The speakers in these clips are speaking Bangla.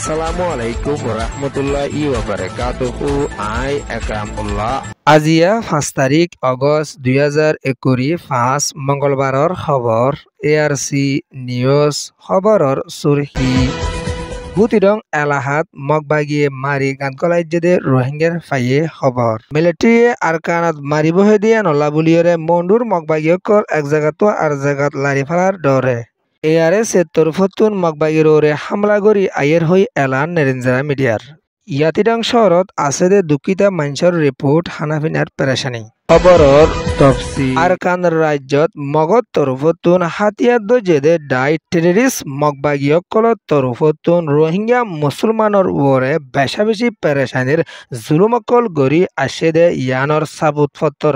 Assalamualaikum warahmatullahi wabarakatuh. I Akramullah. আজিয়া 5 তাৰিখ আগষ্ট 2021 মঙ্গলবাৰৰ খবৰ ARC নিউজ খবৰৰ সুরখি বুতিরং এলাহাত মগবাগিয়ে মারি গান গলাই যেদে রোহিঙ্গার ফাইয়ে খবর মিলিটারিয়ে আরকানাত মারি বহে দিয়ে নলা বুলিয়রে মন্ডুর মগবাগিয়ে কল এক জায়গাত আর জায়গাত লারি ফেলার ডরে ARS তরফতুন মগবাগির ওরে হামলা করি আয়ের হই এলান নেরেঞ্জারা মিডিয়ার ইয়াতিডাং শহরত আছে দে দুঃখিতা মানুষের রিপোর্ট হানাফিনার পেরেশানি খবরর তফসিল আরকান রাজ্যত মগত তরফতুন হাতিয়ার দজেদে ডাই টেররিস্ট মগবাগিয়কলত তরফতুন রোহিঙ্গা মুসলমানর ওরে বেশা বেশি পেরেশানির জুলুমকল গড়ি আসে দে ইয়ানর সাবুত ফত্তর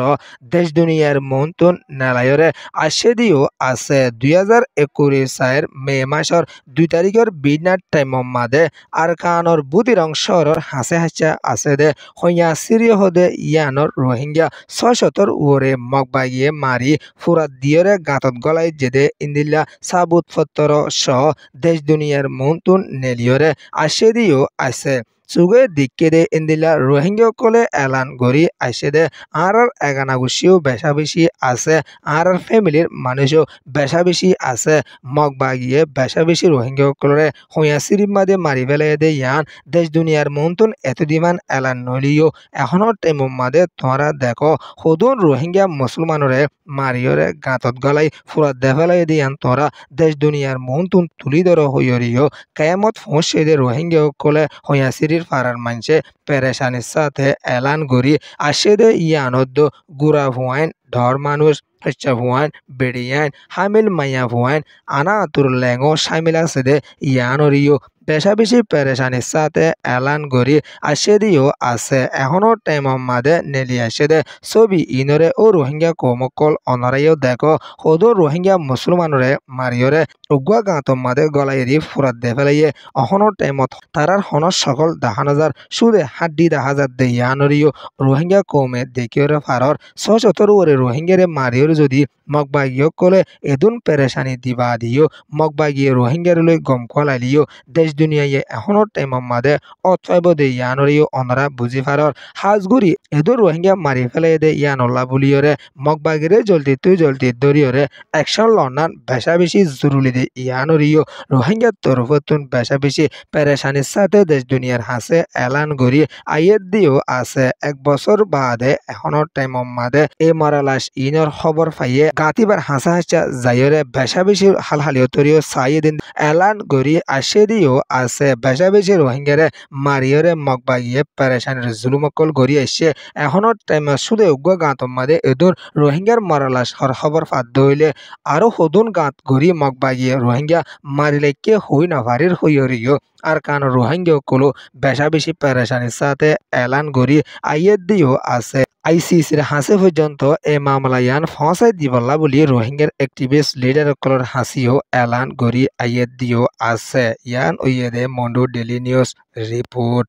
দেশ দুনিয়ার মন্তুন নেলায়রে আসে দিও আছে 2021 মে মাসর 2 তারিখের বিনার টাইম মাদে আরকানর বুদিরং শহরের হাসে হাসা আছে দে হইয়া সিরিয় হদে ইয়ানর রোহিঙ্গা 600 ওরে মগবাগিয়ে মারি ফুরাত দিয়রে গাঁতত গলাই যেদে ইন্দিল্লা সাবুত ফত্তর সহ দেশ দুনিয়ার মন্তুন নেলিয়রে আসে দিও আছে সুগে দিকে দে ইন্দিল্লা রোহিঙ্গা কলে এলান গড়ি আসে দে আর এগানাগুশিও বেশা বেশি আছে আর ফ্যামিলির মানুষও বেশা বেশি আছে মগবাগিয়ে বেশা বেশি রোহিঙ্গা কলরে হইয়া সিরিম মাদে মারি ফেলে দে ইয়ান দেশ দুনিয়ার মন্তুন এতদিমান এলান নলিও এখনো টেম মাদে তোমরা দেখো সদুন রোহিঙ্গা মুসলমানরে মারিয়রে গাঁতত গলাই ফুরাত দে ফেলাই দিয়ান তোমরা দেশ দুনিয়ার মন্তুন তুলি ধর হইয়রিও কেয়ামত ফসে দে রোহিঙ্গা কলে হইয়া সিরি ফারার মানছে পেরেশানির সাথে এলান গড়ি আসে দে ইয়ানদ গুড়া ভুয়াইন ধর মানুষ হচ্ছা ভুয়াইন বেড়িয়াইন হামিল মাইয়া ভুয়াইন আনা আতুর লেঙ্গো সামিল আছে দে ইয়ানরিও বেশা বেশি পেরেশানির সাথে এলান গড়ি আসে দিও আছে এখনো টাইম মাদে নেলি আসে দে ছবি ইনরে ও রোহিঙ্গা কমকল অনরাইও দেখো সদর রোহিঙ্গা মুসলমানরে মারিয়রে উগুয়া গাঁত মাদে গলাই দি ফুরাত দে ফেলাইয়ে অহনো টাইমত তারার হনর সকল দেখানাজার সুদে হাড্ডি দেখাজার দে ইয়ানরিও রোহিঙ্গা কমে দেখিয়রে ফারর 600 ওরে রোহিঙ্গারে মারিয়রে যদি মগবাগিয় কলে এদুন পেরেশানি দিবা দিও মগবাগিয়ে রোহিঙ্গার লই গম কলাইলিও দেশ দুনিয়ায় এখনো টাইম মাদে অতফাইব দে ইয়ানরিও অনরা বুঝি ফারর হাজগুড়ি এদুর রোহিঙ্গা মারি ফেলে দে ইয়ানল্লা বুলিয়রে মগবাগিরে জলদি তুই জলদি দরিয়রে অ্যাকশন লন্ডন বেশা বেশি জরুরি দে ইয়ানরিও রোহিঙ্গার তরফতুন বেশা বেশি পেরেশানির সাথে দেশ দুনিয়ার হাসে এলান গড়ি আইয়ের দিও আছে 1 বছর বাদে এখনো টাইম মাদে এ মারালাস ইনর খবর পাইয়ে গাতিবার হাসা হাসা যাইরে বেশা বেশি হালহালিও তরিও সাইদিন এলান গড়ি আসে দিও আছে বেশা বেশি রোহিঙ্গারে মারিয়রে মগবাগিয়ে পেরেশানির জুলুমকল গড়ি আসছে এখনো টাইম শুধু উগ্র গাঁত মাদে এদুন রোহিঙ্গার মারালাস হর খবর ফাদ্য হইলে আরো সদুন গাঁত গড়ি মগবাগিয়ে রোহিঙ্গা মারিলে কে হই না ভারির হইয়রিও আর কান রোহিঙ্গা কলো বেশা বেশি পেরেশানির সাথে এলান গড়ি আইয়ের দিও আছে আইসিসির হাসে পর্যন্ত এ মামলা ইয়ান ফসাই দিবল্লা বলি রোহিঙ্গার অ্যাক্টিভিস্ট লিডার কলর হাসিও এলান গড়ি আইয়ের দিও আছে ইয়ান ওইয়েদে মন্ডু ডেলি নিউজ রিপোর্ট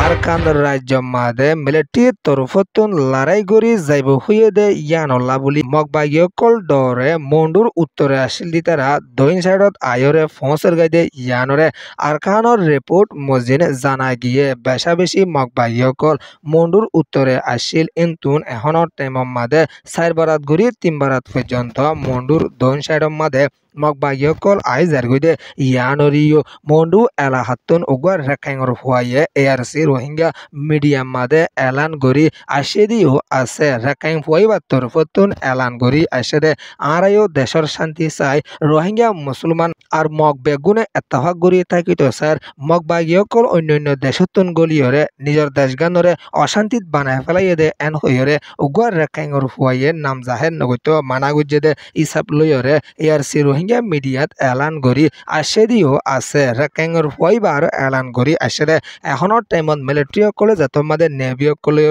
আরকান রাজ্য মাদে মিলিটারির তরফতুন লড়াই গড়ি যাইব হইয়ে দে ইয়ানল্লা বলি মগবাগিয় কল ডরে মন্ডুর উত্তরে আসিল দি তারা দক্ষিণ সাইডত আয়রে ফসের গাইদে ইয়ানরে আরকানর রিপোর্ট মজিন জানা গিয়ে বেশা বেশি মগবাগিয় কল মন্ডুর উত্তরে আসিল ইন্তুন এখনর টাইম মাদে 4 বারাত গড়ি 3 বারাত পর্যন্ত মন্ডুর দক্ষিণ সাইডর মাদে মগবাগিয় কল আইজার গইদে ইয়ানরিও মন্ডু এলাহাতুন উগার রেখাঙ্গর হুয়াইয়ে ARC রোহিঙ্গা মিডিয়াম মাদে এলান গড়ি আসে দিও আছে রেখাং হুয়াইবার তরফতুন এলান গড়ি আসে দে আরাইও দেশর শান্তি চাই রোহিঙ্গা মুসলমান আর মগ বেগুনে এত্তাফাক গড়ি থাকিত স্যার মগবাগিয় কল অন্যান্য দেশতুন গলিয়রে নিজের দেশগানরে অশান্তিত বানায় ফেলাইয়ে দে এন হইয়রে উগার রেখাঙ্গর হুয়াইয়ে নাম জাহের নগৈত মানা গুজে দে ইসাব লইয়রে ARC রোহিঙ্গা মিডিয়াত এলান গড়ি আসে দিও আছে রেখাঙ্গর হুয়াইবার এলান গড়ি আসে দে এখনো টাইমত মিলিটারি কলে যাতমাদে নেভিও কলে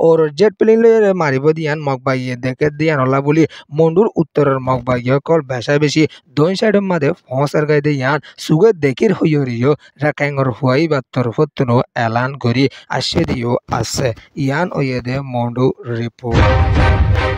ওর জেট প্লেন লয়ে মারিব দিয়ান মগবাগিয়ে দেখে দিয়ান হলা বলি মন্ডুর উত্তরের মগবাগিয়ে কল বেশা বেশি দক্ষিণ সাইডের মাদে ফসের গাইদে ইয়ান সুগে দেখির হইয়রিও রেখাঙ্গর হুয়াইবার তরফতুনো এলান গড়ি আসে দিও আছে ইয়ান ওইয়েদে মন্ডু রিপোর্ট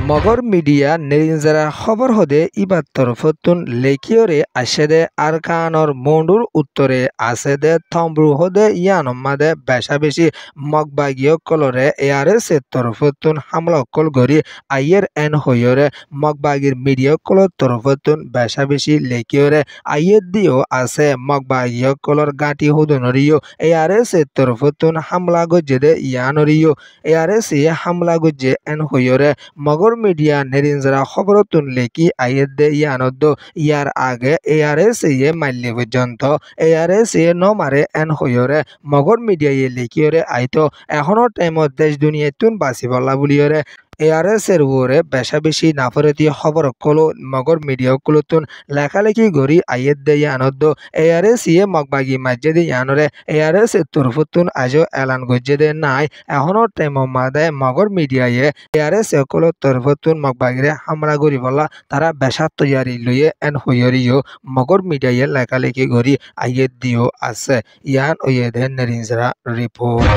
মগর মিডিয়া নেরিঞ্জারা খবর হদে ইবার তরফতুন লেখিয়রে আসেদে আরকানর মন্ডুর উত্তরে আসেদে থম্ব্রু হদে ইয়ানম্মাদে বেশা বেশি মগবাগীয় কলরে এআরএস এর তরফতুন হামলা কল গরি আইয়ের এন হইয়রে মগবাগীর মিডিয়া কলর তরফতুন বেশা বেশি লেখিয়রে আইয়ের দিও আছে মগবাগীয় কলর গাঁটি হুদনরিও এআরএস এর তরফতুন হামলা গজ্জেদে ইয়ানরিও এআরএস এ হামলা গজ্জে এন হইয়রে মগর মিডিয়া নেরিঞ্জারা খবর তুনলে কি আইয়েদে ইয়ানদ্দ ইয়ার আগে এআরএস এ মাল্যে পর্যন্ত এআরএস এ নমারে এন হইয়রে মগর মিডিয়া এ লেখিয়রে আইতো এখনো টাইমত দেশ দুনিয়ায় তুন বাঁচি বলা বুলিয়রে এআরএস এর ওরে বেশা বেশি নাফরতি খবর কলো মগর মিডিয়া কুলতুন লেখালেখি গড়ি আইয়েদ দে ইয়ানদ্দ এআরএস ইয়ে মগবাগি মাজ্জে দে ইয়ানরে এআরএস এর তরফতুন আজও এলান গজ্জে দে নাই এখনো টাইম মাদায় মগর মিডিয়া ইয়ে এআরএস এ কলো তরফতুন মগবাগিরে হামলা গড়ি বলা তারা বেশা তৈয়ারি লইয়ে এন হইয়রিও মগর মিডিয়া ইয়ে লেখালেখি গড়ি আইয়েদ দিও আছে ইয়ান ওয়েদে নেরিঞ্জরা রিপোর্ট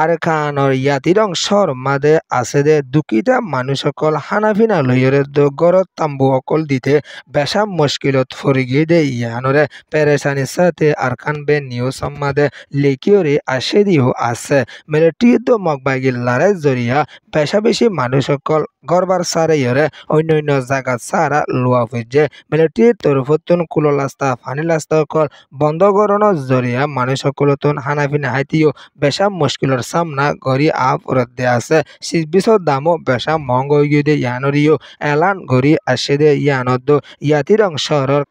আরকানর ইয়াতিরং শহর মাদে আছে দে দুকিটা মানুষ সকল হানাফিনা লইয়রে গরত তাম্বু অকল দিতে বেশা মুশকিলত ফরি গিয়ে দে ইয়ানরে পেরেশানি সাথে আরকান বে নিউজ মাদে লেকিওরে আসে দিও আছে মিলিটারি তো মগবাগির লড়াই জরিয়া বেশা বেশি মানুষ সকল গরবার সারে ইয়রে অন্য জায়গা সারা লোয়া ফুজে মিলিটারির তরফতুন কুলো লাস্তা ফানি লাস্তা সকল বন্ধ করানোর জরিয়া মানুষ সকলতুন হানাফিনা হাইতিও বেশা মুশকিলর সামনা গড়ি আপ রদ্দে আছে সিবিসর দামও বেশা মহঙ্গ হয়ে দে ইয়ানরিও এলান গড়ি আসে দে ইয়ানদ্দ ইয়াতিরং শহরের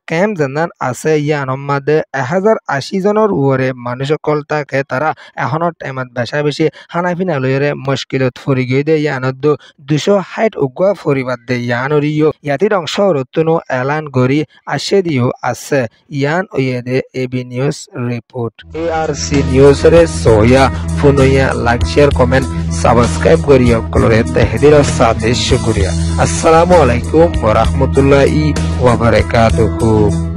ক্যাম্প জানান আছে ইয়ানম মাদে 1080 জনের ওরে মানুষ সকল তাকে তারা এখনো টাইমত বেশা বেশি হানাফিনা লইরে মুশকিলত ফরি গিয়ে দে ইয়ানদ্দ 260 উগ্র ফরিবাদ দে ইয়ানরিও ইয়াতিরং শহরতুনো এলান গড়ি আসে দিও আছে ইয়ান ওয়েদে এবি নিউজ রিপোর্ট এআরসি নিউজ রে সোয়া ফুনইয়া লাইক শেয়ার কমেন্ট সাবস্ক্রাইব করিয়া কলরে তেহদির সাথে শুকরিয়া আসসালামু আলাইকুম ওয়া রাহমাতুল্লাহি ওয়া বারাকাতুহু।